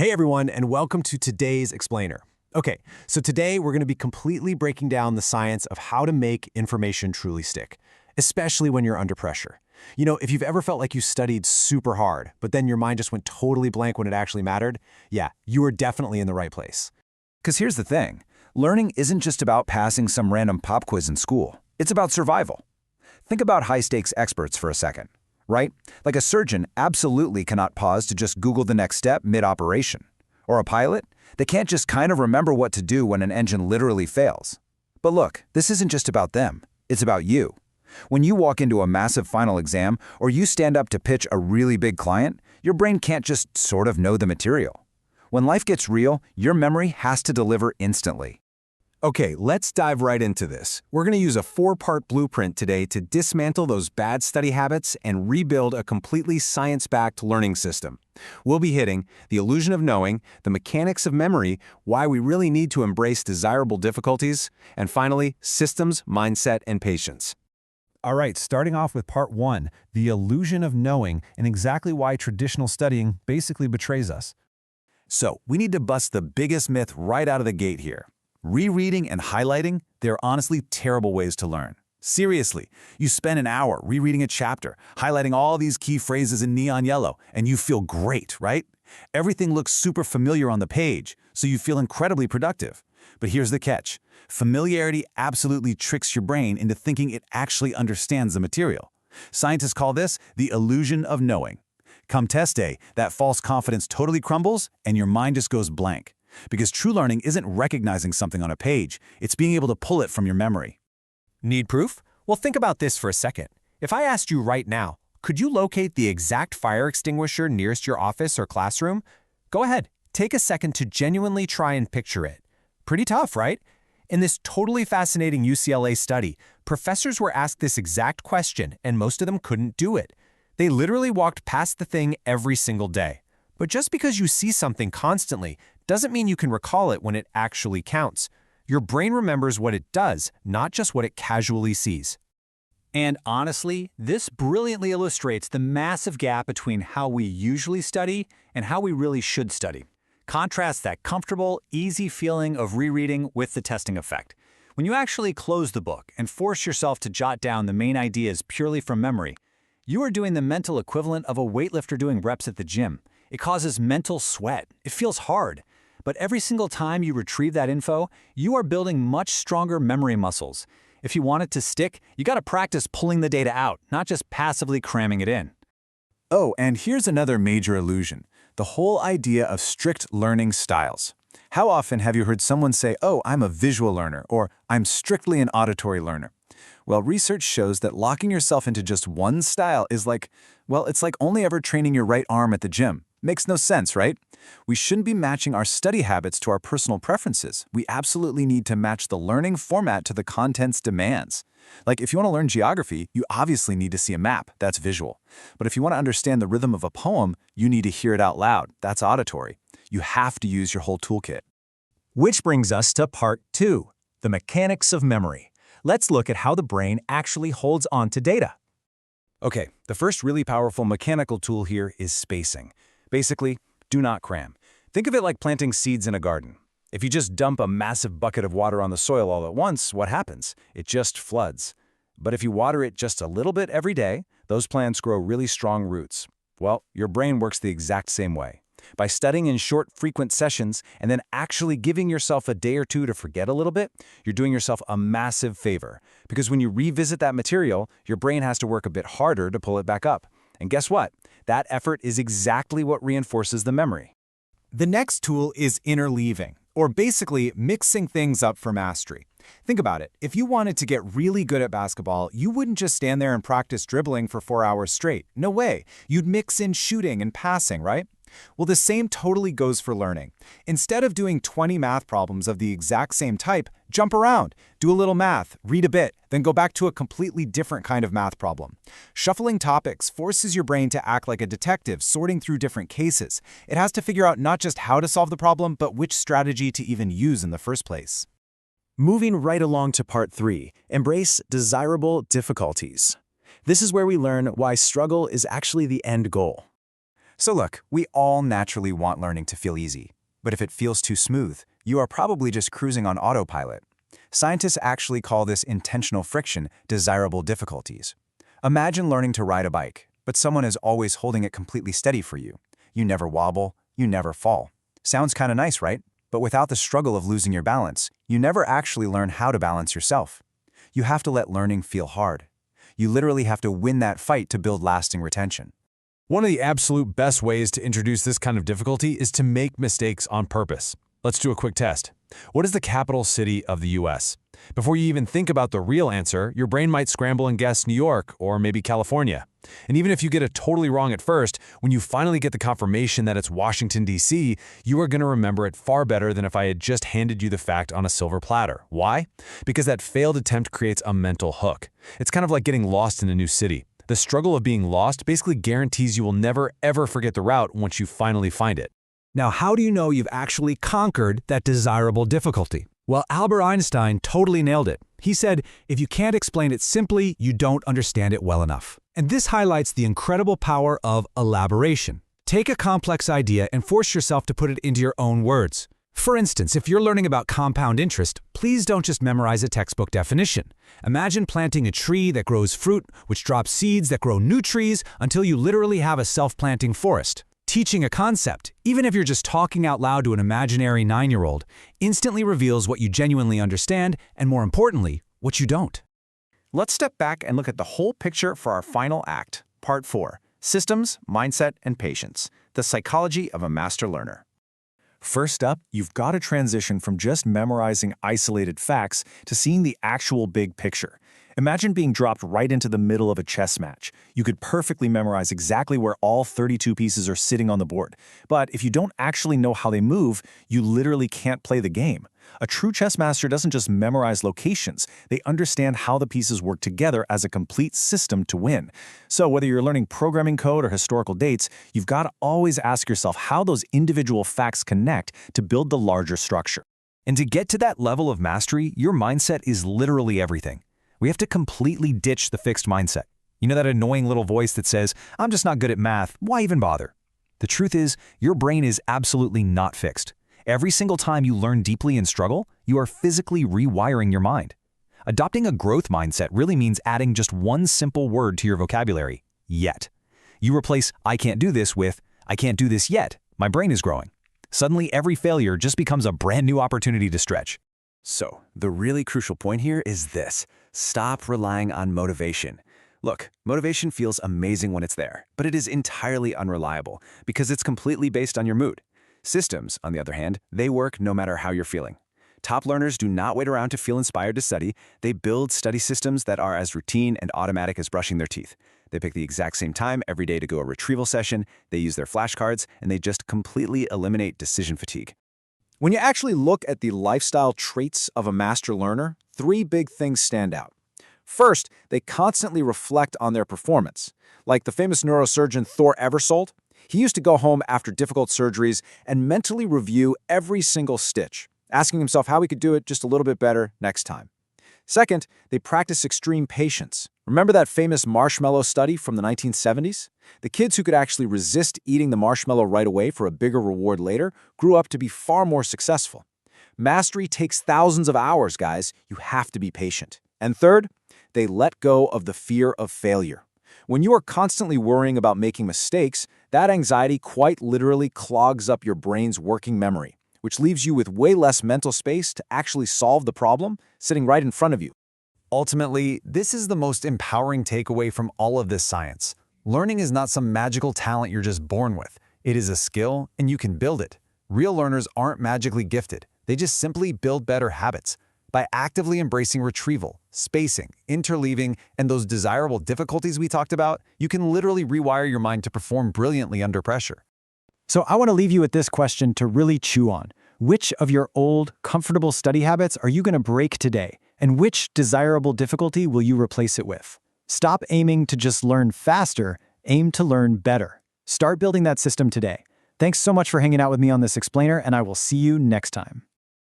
Hey everyone, and welcome to today's Explainer. Okay, so today we're going to be completely breaking down the science of how to make information truly stick, especially when you're under pressure. You know, if you've ever felt like you studied super hard, but then your mind just went totally blank when it actually mattered, yeah, you are definitely in the right place. Because here's the thing, learning isn't just about passing some random pop quiz in school. It's about survival. Think about high-stakes experts for a second, right? Like a surgeon absolutely cannot pause to just Google the next step mid-operation. Or a pilot, they can't just kind of remember what to do when an engine literally fails. But look, this isn't just about them. It's about you. When you walk into a massive final exam or you stand up to pitch a really big client, your brain can't just sort of know the material. When life gets real, your memory has to deliver instantly. Okay, let's dive right into this. We're going to use a 4-part blueprint today to dismantle those bad study habits and rebuild a completely science-backed learning system. We'll be hitting the illusion of knowing, the mechanics of memory, why we really need to embrace desirable difficulties, and finally, systems, mindset, and patience. All right, starting off with part 1, the illusion of knowing and exactly why traditional studying basically betrays us. So, we need to bust the biggest myth right out of the gate here. Rereading and highlighting, they're honestly terrible ways to learn. Seriously, you spend an hour rereading a chapter, highlighting all these key phrases in neon yellow, and you feel great, right? Everything looks super familiar on the page, so you feel incredibly productive. But here's the catch. Familiarity absolutely tricks your brain into thinking it actually understands the material. Scientists call this the illusion of knowing. Come test day, that false confidence totally crumbles, and your mind just goes blank. Because true learning isn't recognizing something on a page, it's being able to pull it from your memory. Need proof? Well, think about this for a second. If I asked you right now, could you locate the exact fire extinguisher nearest your office or classroom? Go ahead, take a second to genuinely try and picture it. Pretty tough, right? In this totally fascinating UCLA study, professors were asked this exact question, and most of them couldn't do it. They literally walked past the thing every single day. But just because you see something constantly doesn't mean you can recall it when it actually counts. Your brain remembers what it does, not just what it casually sees. And honestly, this brilliantly illustrates the massive gap between how we usually study and how we really should study. Contrast that comfortable, easy feeling of rereading with the testing effect. When you actually close the book and force yourself to jot down the main ideas purely from memory, you are doing the mental equivalent of a weightlifter doing reps at the gym. It causes mental sweat. It feels hard. But every single time you retrieve that info, you are building much stronger memory muscles. If you want it to stick, you got to practice pulling the data out, not just passively cramming it in. Oh, and here's another major illusion, the whole idea of strict learning styles. How often have you heard someone say, "Oh, I'm a visual learner," or "I'm strictly an auditory learner"? Well, research shows that locking yourself into just one style is it's like only ever training your right arm at the gym. Makes no sense, right? We shouldn't be matching our study habits to our personal preferences. We absolutely need to match the learning format to the content's demands. Like if you want to learn geography, you obviously need to see a map. That's visual. But if you want to understand the rhythm of a poem, you need to hear it out loud. That's auditory. You have to use your whole toolkit. Which brings us to part 2, the mechanics of memory. Let's look at how the brain actually holds on to data. Okay, the first really powerful mechanical tool here is spacing. Basically, do not cram. Think of it like planting seeds in a garden. If you just dump a massive bucket of water on the soil all at once, what happens? It just floods. But if you water it just a little bit every day, those plants grow really strong roots. Well, your brain works the exact same way. By studying in short, frequent sessions and then actually giving yourself a day or two to forget a little bit, you're doing yourself a massive favor. Because when you revisit that material, your brain has to work a bit harder to pull it back up. And guess what? That effort is exactly what reinforces the memory. The next tool is interleaving, or basically mixing things up for mastery. Think about it. If you wanted to get really good at basketball, you wouldn't just stand there and practice dribbling for 4 hours straight. No way. You'd mix in shooting and passing, right? Well, the same totally goes for learning. Instead of doing 20 math problems of the exact same type, jump around, do a little math, read a bit, then go back to a completely different kind of math problem. Shuffling topics forces your brain to act like a detective sorting through different cases. It has to figure out not just how to solve the problem, but which strategy to even use in the first place. Moving right along to part 3, embrace desirable difficulties. This is where we learn why struggle is actually the end goal. So look, we all naturally want learning to feel easy. But if it feels too smooth, you are probably just cruising on autopilot. Scientists actually call this intentional friction desirable difficulties. Imagine learning to ride a bike, but someone is always holding it completely steady for you. You never wobble, you never fall. Sounds kinda nice, right? But without the struggle of losing your balance, you never actually learn how to balance yourself. You have to let learning feel hard. You literally have to win that fight to build lasting retention. One of the absolute best ways to introduce this kind of difficulty is to make mistakes on purpose. Let's do a quick test. What is the capital city of the US? Before you even think about the real answer, your brain might scramble and guess New York or maybe California. And even if you get it totally wrong at first, when you finally get the confirmation that it's Washington, D.C., you are going to remember it far better than if I had just handed you the fact on a silver platter. Why? Because that failed attempt creates a mental hook. It's kind of like getting lost in a new city. The struggle of being lost basically guarantees you will never ever forget the route once you finally find it. Now, how do you know you've actually conquered that desirable difficulty? Well, Albert Einstein totally nailed it. He said, if you can't explain it simply, you don't understand it well enough. And this highlights the incredible power of elaboration. Take a complex idea and force yourself to put it into your own words. For instance, if you're learning about compound interest, please don't just memorize a textbook definition. Imagine planting a tree that grows fruit, which drops seeds that grow new trees until you literally have a self-planting forest. Teaching a concept, even if you're just talking out loud to an imaginary 9-year-old, instantly reveals what you genuinely understand and, more importantly, what you don't. Let's step back and look at the whole picture for our final act, Part 4, Systems, Mindset, and Patience, the Psychology of a Master Learner. First up, you've got to transition from just memorizing isolated facts to seeing the actual big picture. Imagine being dropped right into the middle of a chess match. You could perfectly memorize exactly where all 32 pieces are sitting on the board. But if you don't actually know how they move, you literally can't play the game. A true chess master doesn't just memorize locations. They understand how the pieces work together as a complete system to win. So whether you're learning programming code or historical dates, you've got to always ask yourself how those individual facts connect to build the larger structure. And to get to that level of mastery, your mindset is literally everything. We have to completely ditch the fixed mindset. You know that annoying little voice that says, I'm just not good at math, why even bother? The truth is, your brain is absolutely not fixed. Every single time you learn deeply and struggle, you are physically rewiring your mind. Adopting a growth mindset really means adding just one simple word to your vocabulary, yet. You replace I can't do this with I can't do this yet, my brain is growing. Suddenly every failure just becomes a brand new opportunity to stretch. So, the really crucial point here is this. Stop relying on motivation. Look, motivation feels amazing when it's there, but it is entirely unreliable because it's completely based on your mood. Systems, on the other hand, they work no matter how you're feeling. Top learners do not wait around to feel inspired to study. They build study systems that are as routine and automatic as brushing their teeth. They pick the exact same time every day to go a retrieval session, they use their flashcards, and they just completely eliminate decision fatigue. When you actually look at the lifestyle traits of a master learner, 3 big things stand out. First, they constantly reflect on their performance. Like the famous neurosurgeon Thor Eversold, he used to go home after difficult surgeries and mentally review every single stitch, asking himself how he could do it just a little bit better next time. Second, they practice extreme patience. Remember that famous marshmallow study from the 1970s? The kids who could actually resist eating the marshmallow right away for a bigger reward later grew up to be far more successful. Mastery takes thousands of hours, guys. You have to be patient. And third, they let go of the fear of failure. When you are constantly worrying about making mistakes, that anxiety quite literally clogs up your brain's working memory, which leaves you with way less mental space to actually solve the problem sitting right in front of you. Ultimately, this is the most empowering takeaway from all of this science. Learning is not some magical talent you're just born with. It is a skill, and you can build it. Real learners aren't magically gifted. They just simply build better habits. By actively embracing retrieval, spacing, interleaving, and those desirable difficulties we talked about, you can literally rewire your mind to perform brilliantly under pressure. So I want to leave you with this question to really chew on. Which of your old, comfortable study habits are you going to break today? And which desirable difficulty will you replace it with? Stop aiming to just learn faster, aim to learn better. Start building that system today. Thanks so much for hanging out with me on this explainer, and I will see you next time.